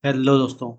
Hello दोस्तों।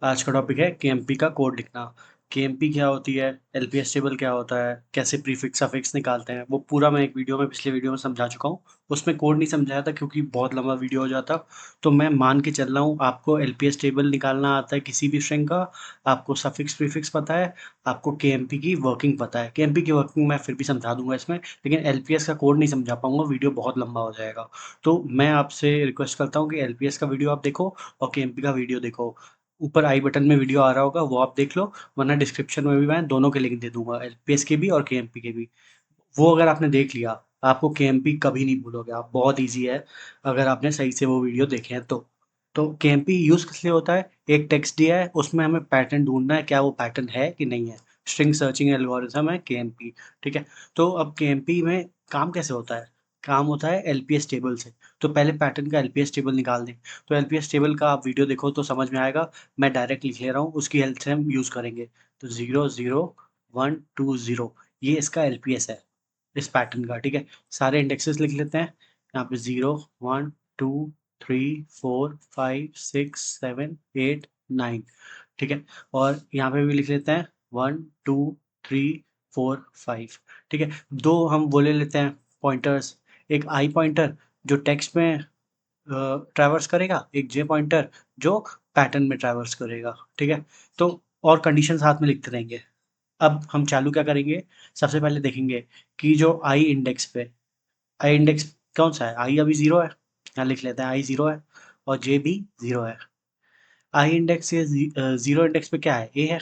आज का टॉपिक है केएमपी का कोड लिखना। केएमपी क्या होती है, एलपीएस टेबल क्या होता है, कैसे प्रीफिक्स अफिक्स निकालते हैं, वो पूरा मैं एक वीडियो में पिछले वीडियो में समझा चुका हूँ। उसमें कोड नहीं समझाया था क्योंकि बहुत लंबा वीडियो हो जाता। तो मैं मान के चल रहा हूँ आपको एलपीएस टेबल निकालना आता है किसी भी स्ट्रिंग का, आपको सफिक्स प्रीफिक्स पता है, आपको केएमपी की वर्किंग पता है। केएमपी की वर्किंग मैं फिर भी समझा दूंगा इसमें, लेकिन एलपीएस का कोड नहीं समझा पाऊंगा, वीडियो बहुत लंबा हो जाएगा। तो मैं आपसे रिक्वेस्ट करता हूँ कि एलपीएस का वीडियो आप देखो और केएमपी का वीडियो देखो। ऊपर आई बटन में वीडियो आ रहा होगा, वो आप देख लो, वरना डिस्क्रिप्शन में भी मैं दोनों के लिंक दे दूंगा, एलपीएस के भी और केएमपी के भी। वो अगर आपने देख लिया, आपको केएमपी कभी नहीं भूलोगे आप, बहुत ईजी है अगर आपने सही से वो वीडियो देखे हैं तो केएमपी यूज किस लिए होता है? एक टेक्स्ट दिया है, उसमें हमें पैटर्न ढूंढना है, क्या वो पैटर्न है कि नहीं है। स्ट्रिंग सर्चिंग एल्गोरिथम है केएमपी। ठीक है। तो अब केएमपी में काम कैसे होता है? काम होता है एलपीएस टेबल से। तो पहले पैटर्न का एलपीएस टेबल निकाल दें। तो एलपीएस टेबल का आप वीडियो देखो तो समझ में आएगा। मैं डायरेक्ट लिख ले रहा हूँ, उसकी हेल्प से हम यूज करेंगे। तो 0 0 1 2 0, ये इसका एलपीएस है इस पैटर्न का। ठीक है। सारे इंडेक्सेस लिख लेते हैं। यहाँ पे 0 1 2 3 4 5 6 7 8 9। ठीक है। और यहाँ पे भी लिख लेते हैं 1 2 3 4 5। ठीक है। दो हम वो ले लेते हैं पॉइंटर्स, एक आई पॉइंटर जो टेक्स्ट में ट्रैवर्स करेगा, एक जे पॉइंटर जो पैटर्न में ट्रैवर्स करेगा। ठीक है। तो और कंडीशन साथ में लिखते रहेंगे। अब हम चालू क्या करेंगे? सबसे पहले देखेंगे कि जो आई इंडेक्स पे, आई इंडेक्स कौन सा है? आई अभी जीरो है, यहाँ लिख लेते हैं आई जीरो है, और जे भी जीरो है। आई इंडेक्स के जीरो इंडेक्स पे क्या है? ए है।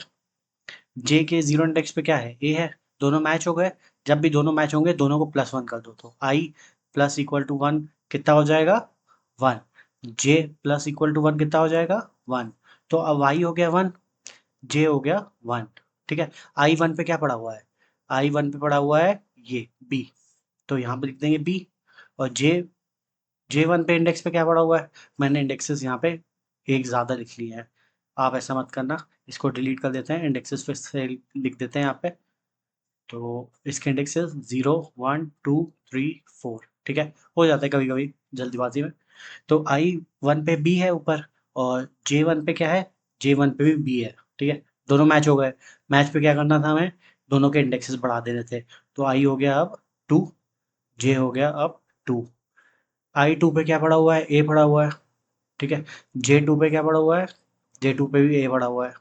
जे के जीरो इंडेक्स पे क्या है? ए है। दोनों मैच हो गए। जब भी दोनों मैच होंगे दोनों को +1 कर दो, तो आई प्लस इक्वल टू वन कितना हो जाएगा? 1। जे प्लस इक्वल टू वन कितना हो जाएगा? 1। तो अब आई हो गया 1, जे हो गया 1। ठीक है। आई वन पे क्या पड़ा हुआ है? आई वन पे पड़ा हुआ है ये बी, तो यहाँ पे लिख देंगे बी। और जे जे वन पे इंडेक्स पे क्या पड़ा हुआ है? मैंने इंडेक्सेस यहाँ पे एक ज़्यादा लिख लिए हैं, आप ऐसा मत करना। इसको डिलीट कर देते हैं, इंडेक्सेस फिर से लिख देते हैं यहाँ पे। तो इसके इंडेक्सेस 0 1 2 3 4। ठीक है। हो जाता है कभी कभी जल्दबाजी में। तो आई वन पे बी है ऊपर, और जे वन पे क्या है? जे वन पे भी बी है। ठीक है। दोनों मैच हो गए। मैच पे क्या करना था हमें? दोनों के इंडेक्सेस बढ़ा देने थे। तो आई हो गया अब 2, जे हो गया अब 2। आई टू पे क्या पड़ा हुआ है? ए पड़ा हुआ है। ठीक है। जे टू पे क्या पड़ा हुआ है? जे टू पे भी ए पड़ा हुआ है।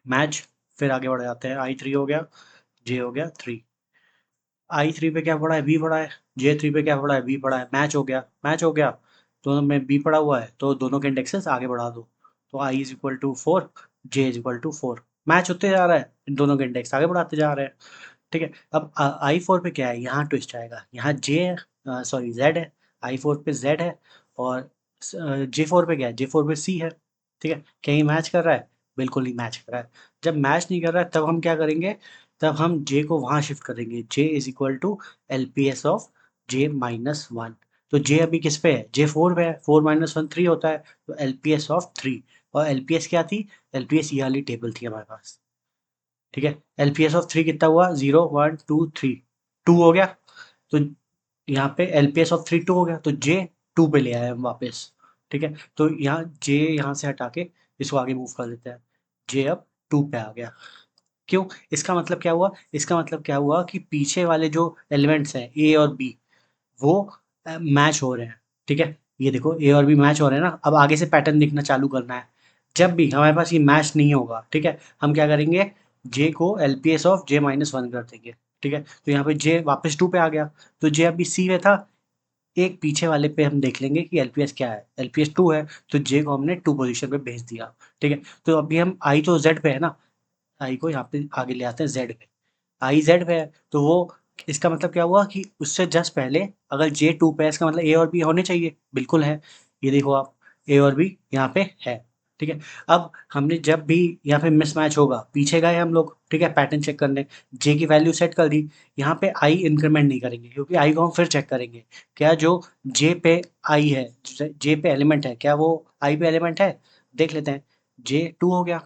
मैच। फिर आगे बढ़ जाते हैं, आई थ्री हो गया, जे हो गया 3। आई थ्री पे क्या पड़ा है? बी पड़ा है। जे थ्री पे क्या पड़ा है? बी पड़ा है। मैच हो गया, मैच हो गया। दोनों में बी पड़ा हुआ है, तो दोनों के इंडेक्सेस आगे बढ़ा दो। तो i is equal to 4, j is equal to 4। Match होते जा रहा है, इन दोनों के इंडेक्स आगे बढ़ाते जा रहे हैं। ठीक है। अब आई फोर पे क्या है? यहाँ ट्विस्ट आएगा, यहाँ जे है, सॉरी जेड है। आई फोर पे जेड है, और जे फोर पे क्या है? जे फोर पे सी है। ठीक है। कहीं मैच कर रहा है? बिल्कुल नहीं मैच कर रहा है। जब मैच नहीं कर रहा है तब हम क्या करेंगे? तब हम जे को वहाँ शिफ्ट करेंगे, j is equal to L P S of j minus one. तो जे अभी किस पे है? जे फोर पे है, 4 - 1 3 होता है। तो एल पी एस ऑफ 3। और एल पी एस क्या थी? एल पी एस ये वाली टेबल थी हमारे पास। ठीक है। एलपीएस ऑफ 3 कितना हुआ? 0 1 2 3, 2 हो गया। तो यहाँ पे एलपीएस ऑफ 3 2 हो गया, तो जे 2 पे ले आए हम वापस। ठीक है। तो यहाँ जे यहाँ से हटा के इसको आगे मूव कर देते हैं। जे अब 2 पे आ गया। क्यों? इसका मतलब क्या हुआ? इसका मतलब क्या हुआ कि पीछे वाले जो एलिमेंट्स हैं ए और बी, वो मैच हो रहे हैं। ठीक है। ये देखो ए और बी मैच हो रहे हैं ना। अब आगे से पैटर्न दिखना चालू करना है। जब भी हमारे पास ये मैच नहीं होगा, ठीक है, हम क्या करेंगे? जे को LPS of j minus one कर देंगे। ठीक है। तो यहाँ पे जे वापस 2 पे आ गया। तो जे अभी सी में था, एक पीछे वाले पे हम देख लेंगे कि एलपीएस क्या है। एलपीएस 2 है, तो जे को हमने 2 पोजीशन पे भेज दिया। ठीक है। तो अभी हम आई तो जेड पे है ना, आई को यहाँ पे आगे ले आते हैं जेड पे। आई जेड पे है, तो वो इसका मतलब क्या हुआ कि उससे जस्ट पहले अगर जे 2 पे है, इसका मतलब ए और बी होने चाहिए। बिल्कुल है। ये देखो आप, ए और बी यहाँ पे है। ठीक है। अब हमने जब भी यहाँ पे मिसमैच होगा, पीछे गए हम लोग, ठीक है, पैटर्न चेक करने, जे की वैल्यू सेट कर दी। यहाँ पे आई इंक्रीमेंट नहीं करेंगे क्योंकि आई को हम फिर चेक करेंगे। क्या जो जे पे आई है, जे पे एलिमेंट है, क्या वो आई पे एलिमेंट है? देख लेते हैं। जे 2 हो गया,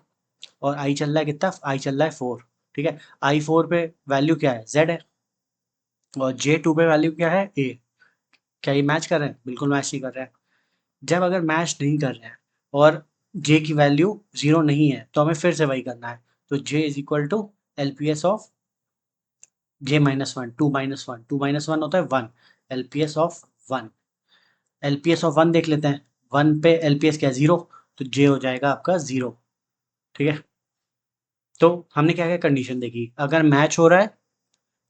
और आई चल रहा है कितना? आई चल रहा है 4। ठीक है। आई 4 पे वैल्यू क्या है? जेड है। और जे 2 पे वैल्यू क्या है? ए। क्या ये मैच कर रहे हैं? बिल्कुल मैच नहीं कर रहे हैं। जब अगर मैच नहीं कर रहे हैं, और जे की वैल्यू 0 नहीं है तो हमें फिर से वही करना है। तो j is equal to LPS of j minus one, two minus one होता है 1, एलपीएस ऑफ 1, एलपीएस ऑफ 1 देख लेते हैं। 1 पे एलपीएस क्या है 0, तो जे हो जाएगा आपका 0। ठीक है, तो हमने क्या क्या कंडीशन देखी, अगर मैच हो रहा है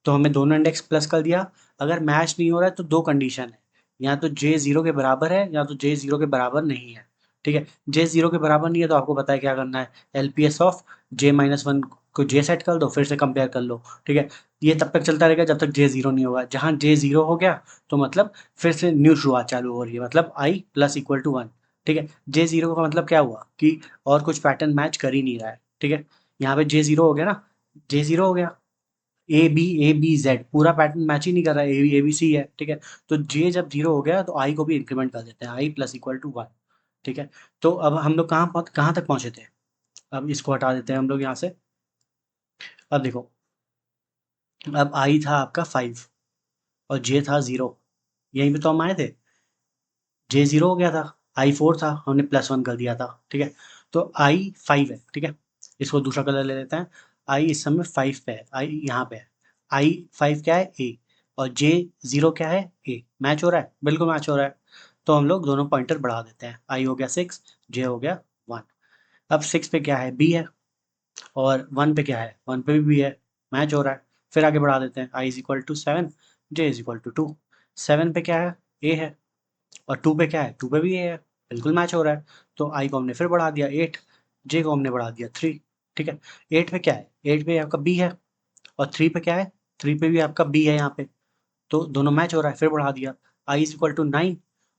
तो हमें दोनों इंडेक्स प्लस कर दिया, अगर मैच नहीं हो रहा है तो दो कंडीशन है, या तो जे जीरो के बराबर है या तो जे जीरो के बराबर नहीं है। ठीक है, जे जीरो के बराबर नहीं है तो आपको पता है क्या करना है, LPS of j minus one को जे सेट कर दो, फिर से कंपेयर कर लो। ठीक है, ये तब तक चलता रहेगा जब तक जे जीरो नहीं होगा, जहाँ जे जीरो हो गया तो मतलब फिर से न्यू शुरुआत चालू हो रही है, मतलब आई प्लस इक्वल टू वन। ठीक है, जे जीरो का मतलब क्या हुआ कि और कुछ पैटर्न मैच कर ही नहीं रहा है। ठीक है, यहाँ पे जे जीरो हो गया ना, जे जीरो हो गया, ए बी जेड पूरा पैटर्न मैच ही नहीं कर रहा है, ए बी सी है। ठीक है, तो जे जब जीरो हो गया तो आई को भी इंक्रीमेंट कर देते हैं, आई प्लस इक्वल टू वन। ठीक है, तो अब हम लोग कहाँ तक पहुंचे थे, अब इसको हटा देते हैं हम लोग यहाँ से। अब देखो, अब आई था आपका 5 और जे था 0, यहीं पे तो हम आए थे, जे 0 हो गया था, आई 4 था, हमने प्लस 1 कर दिया था। ठीक है, तो आई 5 है। ठीक है, इसको दूसरा कलर ले लेते हैं, आई इस समय 5 पे है, आई यहाँ पे है, आई 5 क्या है ए, और जे 0 क्या है ए, मैच हो रहा है, बिल्कुल मैच हो रहा है। तो हम लोग दोनों पॉइंटर बढ़ा देते हैं, आई हो गया 6, जे हो गया 1। अब 6 पे क्या है बी है, और 1 पे क्या है, 1 पे भी बी है, मैच हो रहा है। फिर आगे बढ़ा देते हैं, i is equal to 7, j is equal to 2। 7 पे क्या है ए है, और 2 पे क्या है, 2 पे भी ए है, बिल्कुल मैच हो रहा है। तो आई को हमने फिर बढ़ा दिया 8, जे को हमने बढ़ा दिया 3। ठीक है, 8 पे क्या है, 8 पे आपका बी है, और 3 पे क्या है, 3 पे भी आपका बी है यहाँ पे, तो दोनों मैच हो रहा है, फिर बढ़ा दिया, आई इज इक्वल टू 9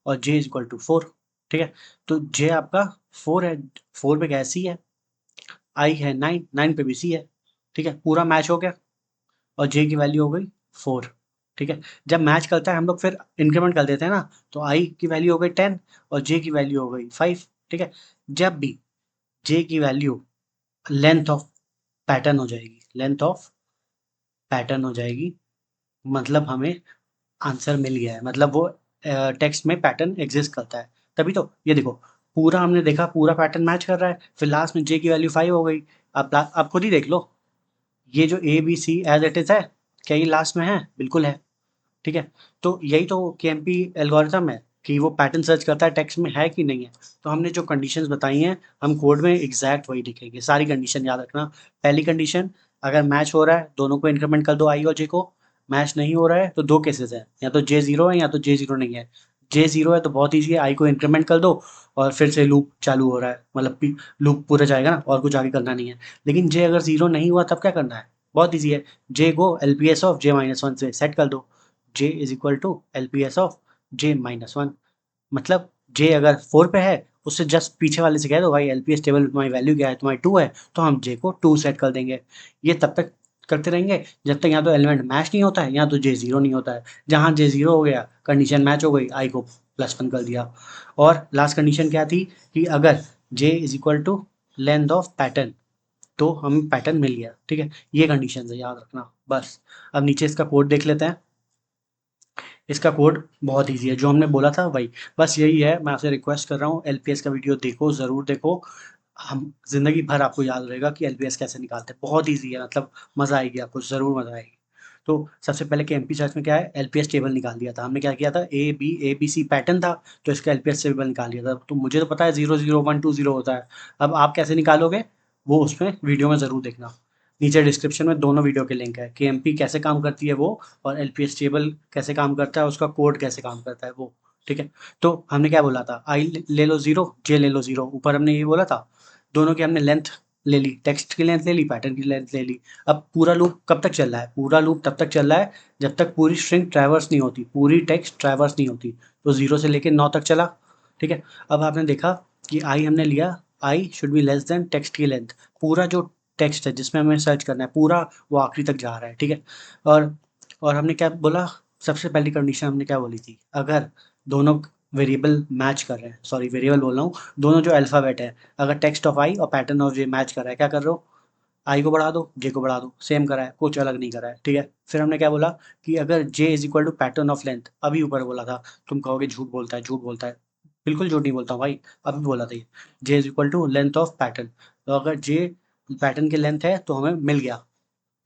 और जे इज इक्वल टू 4। ठीक है, तो जे आपका 4 है, 4 पे क्या है सी है, आई है 9, 9 पे भी सी है। ठीक है, पूरा मैच हो गया, और जे की वैल्यू हो गई 4। ठीक है, जब मैच करता है हम लोग फिर इंक्रीमेंट कर देते हैं ना, तो आई की वैल्यू हो गई 10 और जे की वैल्यू हो गई 5। ठीक है, जब भी जे की वैल्यू लेंथ ऑफ पैटर्न हो जाएगी, लेंथ ऑफ पैटर्न हो जाएगी, मतलब हमें आंसर मिल गया है, मतलब वो टेक्स्ट में पैटर्न एग्जिस्ट करता है। तभी तो ये देखो, पूरा हमने देखा, पूरा पैटर्न मैच कर रहा है, फिर लास्ट में जे की वैल्यू 5 हो गई। आप खुद ही देख लो, ये जो A B C as it is है, क्या ये लास्ट में है, बिल्कुल है। ठीक है, तो यही तो केएमपी एल्गोरिथम है कि वो पैटर्न सर्च करता है टेक्स्ट में है कि नहीं है। तो हमने जो कंडीशंस बताई हैं, हम कोड में एग्जैक्ट वही लिखेंगे, सारी कंडीशन याद रखना। पहली कंडीशन, अगर मैच हो रहा है दोनों को इंक्रीमेंट कर दो आई और जे को, मैच नहीं हो रहा है तो दो केसेस हैं, या तो जे जीरो है या तो जे जीरो नहीं है। जे जीरो है तो बहुत ईजी है, आई को इंक्रीमेंट कर दो और फिर से लूप चालू हो रहा है, मतलब लूप पूरा जाएगा ना, और कुछ आगे करना नहीं है। लेकिन जे अगर जीरो नहीं हुआ तब क्या करना है, बहुत ईजी है, जे को LPS of j minus one से सेट कर दो, j is equal to LPS of j minus one, मतलब जे अगर 4 पे है उससे जस्ट पीछे वाले से कह दो भाई एलपीएस टेबल में तुम्हारी वैल्यू क्या है, तुम्हारी 2 है, तो हम जे को 2 सेट कर देंगे। ये तब तक करते रहेंगे जब तक या तो एलिमेंट मैच नहीं होता है या तो जे जीरो नहीं होता है। जहाँ जे जीरो हो गया, कंडीशन मैच हो गई, आई को +1 कर दिया। और लास्ट कंडीशन क्या थी कि अगर j is equal to length of pattern, तो हमें पैटर्न मिल गया। ठीक है, ये कंडीशन है, याद रखना बस। अब नीचे इसका कोड देख लेते हैं, इसका कोड बहुत ईज़ी है, जो हमने बोला था वही, बस यही है। मैं आपसे रिक्वेस्ट कर रहा हूँ, एलपीएस का वीडियो देखो, ज़रूर देखो। हम ज़िंदगी भर आपको याद रहेगा कि एलपीएस कैसे निकालते हैं, बहुत ईज़ी है, मतलब मज़ा आएगी आपको, ज़रूर मज़ा आएगी। तो सबसे पहले के एमपी सर्च में क्या है, एलपीएस टेबल निकाल दिया था हमने, क्या किया था, ए बी सी पैटर्न था, तो इसका एलपीएस टेबल निकाल लिया था। तो मुझे तो पता है 0 0 1 2 0 होता है, अब आप कैसे निकालोगे वो उसमें वीडियो में ज़रूर देखना। नीचे डिस्क्रिप्शन में दोनों वीडियो के लिंक है, के कैसे काम करती है वो, और एलपीएस टेबल कैसे काम करता है, उसका कोड कैसे काम करता है वो। ठीक है, तो हमने क्या बोला था, आई ले लो 0, जे ले लो 0, ऊपर हमने ये बोला था, दोनों की हमने लेंथ ले ली, टेक्स्ट की लेंथ ले ली, पैटर्न की लेंथ ले ली। अब पूरा लूप कब तक चल रहा है, पूरा लूप तब तक चल रहा है जब तक पूरी स्ट्रिंग ट्रैवर्स नहीं होती, पूरी टेक्स्ट ट्रैवर्स नहीं होती। तो 0 से लेके 9 तक चला। ठीक है, अब आपने देखा कि आई हमने लिया, I should be less than text की लेंथ, पूरा जो टेक्स्ट है जिसमें हमें सर्च करना है पूरा, वो आखिरी तक जा रहा है। ठीक है, और और हमने क्या बोला, सबसे पहली कंडीशन हमने क्या बोली थी, अगर दोनों वेरिएबल मैच कर रहे हैं, सॉरी वेरिएबल बोल रहा हूँ, दोनों जो अल्फ़ाबेट है, अगर टेक्स्ट ऑफ आई और पैटर्न ऑफ जे मैच कर रहा है, क्या कर रहे हो, आई को बढ़ा दो, जे को बढ़ा दो, सेम करा है, कुछ अलग नहीं करा है। ठीक है, फिर हमने क्या बोला कि अगर j is equal to pattern of length, अभी ऊपर बोला था, तुम कहोगे झूठ बोलता है, झूठ बोलता है, बिल्कुल झूठ नहीं बोलता हूँ भाई, अभी बोला था ये। J is equal to length of pattern. तो अगर जे पैटर्न की लेंथ है तो हमें मिल गया,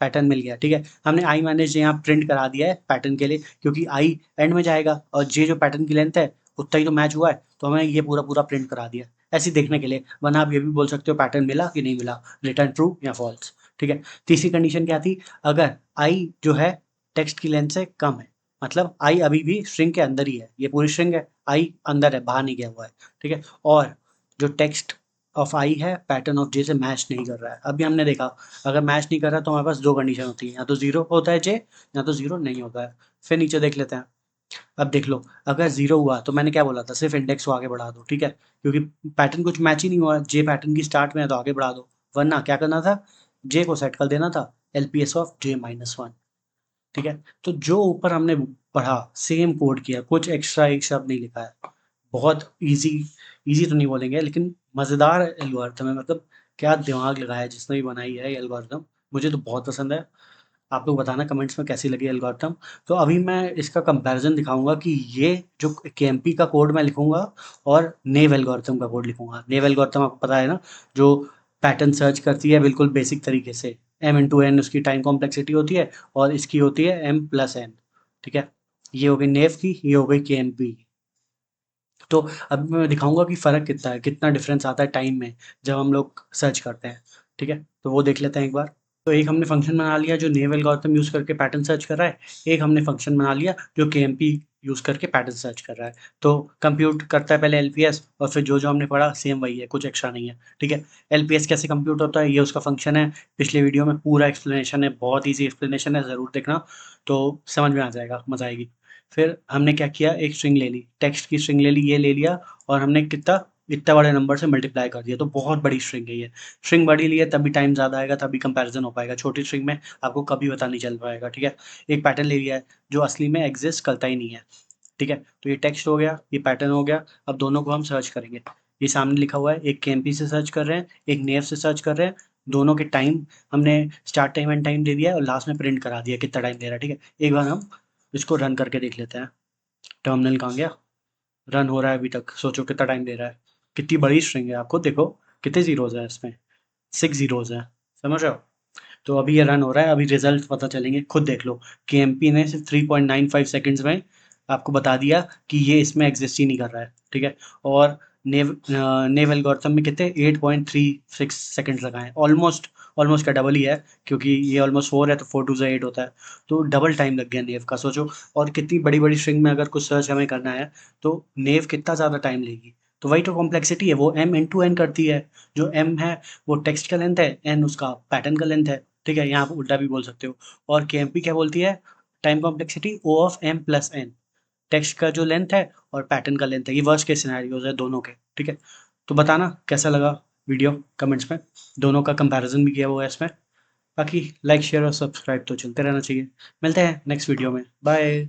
पैटर्न मिल गया, ठीक है। हमने आई मैनेज यहाँ प्रिंट करा दिया है पैटर्न के लिए, क्योंकि आई एंड में जाएगा और जे जो पैटर्न की लेंथ है उतना ही तो मैच हुआ है, तो हमें ये पूरा पूरा प्रिंट करा दिया ऐसे ही देखने के लिए। वरना आप ये भी बोल सकते हो पैटर्न मिला कि नहीं मिला, रिटर्न ट्रू या फॉल्स, ठीक है। तीसरी कंडीशन क्या थी, अगर आई जो है टेक्स्ट की लेंथ से कम है, मतलब आई अभी भी स्ट्रिंग के अंदर ही है, ये पूरी स्ट्रिंग है, आई अंदर है, बाहर नहीं गया हुआ है, ठीक है। और जो टेक्स्ट ऑफ आई है पैटर्न ऑफ जे से मैच नहीं कर रहा है। अभी हमने देखा अगर मैच नहीं कर रहा तो हमारे पास दो कंडीशन होती है, या तो जीरो होता है जे, या तो जीरो नहीं होता है। फिर नीचे देख लेते हैं। अब देख लो, अगर जीरो हुआ तो मैंने क्या बोला था, सिर्फ इंडेक्स को आगे बढ़ा दो, ठीक है, क्योंकि पैटर्न कुछ मैच ही नहीं हुआ, जे पैटर्न की स्टार्ट में है तो आगे बढ़ा दो। वरना क्या करना था, जे को सेट कर देना था LPS of j minus one, ठीक है। तो जो ऊपर हमने पढ़ा सेम कोड किया, कुछ एक्स्ट्रा एक शब्द नहीं लिखा है। बहुत इजी, इजी तो नहीं बोलेंगे लेकिन मज़ेदार एल्गोरिथम है, मतलब क्या दिमाग लगाया है जिसने भी बनाई है ये एल्गोरिथम। मुझे तो बहुत पसंद है। आप लोग बताना कमेंट्स में कैसी लगी एल्गोरिथम। तो अभी मैं इसका कंपैरिजन दिखाऊंगा कि ये जो केएमपी का कोड मैं लिखूंगा और नेव एल्गोरिथम का कोड लिखूंगा। नेव एल्गोरिथम आपको पता है ना, जो पैटर्न सर्च करती है बिल्कुल बेसिक तरीके से, एम इंटू एन उसकी टाइम कॉम्प्लेक्सिटी होती है और इसकी होती है एम प्लस एन, ठीक है। ये हो गई नेव की, ये हो गई केएमपी। तो अब मैं दिखाऊंगा कि फ़र्क कितना है, कितना डिफरेंस आता है टाइम में जब हम लोग सर्च करते हैं, ठीक है। तो वो देख लेते हैं एक बार। तो एक हमने फंक्शन बना लिया जो नेव एल्गोरिथम यूज़ करके पैटर्न सर्च कर रहा है, एक हमने फंक्शन बना लिया जो केएमपी यूज़ करके पैटर्न सर्च कर रहा है। तो कंप्यूट करता है पहले एलपीएस और फिर जो जो हमने पढ़ा सेम वही है, कुछ एक्स्ट्रा नहीं है, ठीक है। एलपीएस कैसे कंप्यूट होता है ये उसका फंक्शन है, पिछले वीडियो में पूरा एक्सप्लेनेशन है, बहुत ईजी एक्सप्लेनेशन है, ज़रूर देखना, तो समझ में आ जाएगा, मज़ा आएगी। फिर हमने क्या किया, एक स्ट्रिंग ले ली, टेक्स्ट की स्ट्रिंग ले ली, ये ले लिया, और हमने कितना इतना बड़े नंबर से मल्टीप्लाई कर दिया, तो बहुत बड़ी स्ट्रिंग है ये। स्ट्रिंग बड़ी ली है तभी टाइम ज़्यादा आएगा, तभी कंपैरिजन हो पाएगा, छोटी स्ट्रिंग में आपको कभी पता नहीं चल पाएगा, ठीक है। एक पैटर्न ले लिया है जो असली में एग्जिस्ट करता ही नहीं है, ठीक है। तो ये टेक्स्ट हो गया, ये पैटर्न हो गया। अब दोनों को हम सर्च करेंगे। ये सामने लिखा हुआ है, एक केएमपी से सर्च कर रहे हैं, एक नेव से सर्च कर रहे हैं। दोनों के टाइम हमने स्टार्ट टाइम एंड टाइम दे दिया है और लास्ट में प्रिंट करा दिया कितना टाइम दे रहा है, ठीक है। एक बार हम इसको रन करके देख लेते हैं। टर्मिनल कहाँ गया, रन हो रहा है अभी तक, सोचो कितना टाइम ले रहा है। कितनी बड़ी स्ट्रिंग है, आपको देखो कितने जीरोज़ हैं इसमें, 6 जीरोज़ हैं, समझ रहे हो? तो अभी ये रन हो रहा है, अभी रिजल्ट पता चलेंगे, खुद देख लो। केएमपी ने सिर्फ 3.95 सेकंड्स में आपको बता दिया कि ये इसमें एग्जिस्ट ही नहीं कर रहा है, ठीक है। और नेव एल्गोरिथम में कितने 8.36 सेकंड्स लगाए, ऑलमोस्ट, ऑलमोस्ट का डबल ही है, क्योंकि ये ऑलमोस्ट 4 है तो 4 टू ज़ा 8 होता है, तो डबल टाइम लग गया नेव का, सोचो। और कितनी बड़ी बड़ी स्ट्रिंग में अगर कुछ सर्च हमें करना है तो नेव कितना ज़्यादा टाइम लेगी। तो वही तो कॉम्प्लेक्सिटी है, वो एम इंटू एन करती है। जो एम है वो टेक्स्ट का लेंथ है, एन उसका पैटर्न का लेंथ है, ठीक है। यहाँ आप उल्टा भी बोल सकते हो। और केएमपी क्या बोलती है, time complexity O of m plus n, text का जो लेंथ है और पैटर्न का लेंथ है। ये वर्स्ट केस सिनेरियोज है दोनों के, ठीक है। तो बताना कैसा लगा वीडियो कमेंट्स में, दोनों का कंपैरिजन भी किया हुआ है इसमें। बाकी लाइक शेयर और सब्सक्राइब तो चलते रहना चाहिए। मिलते हैं नेक्स्ट वीडियो में, बाय।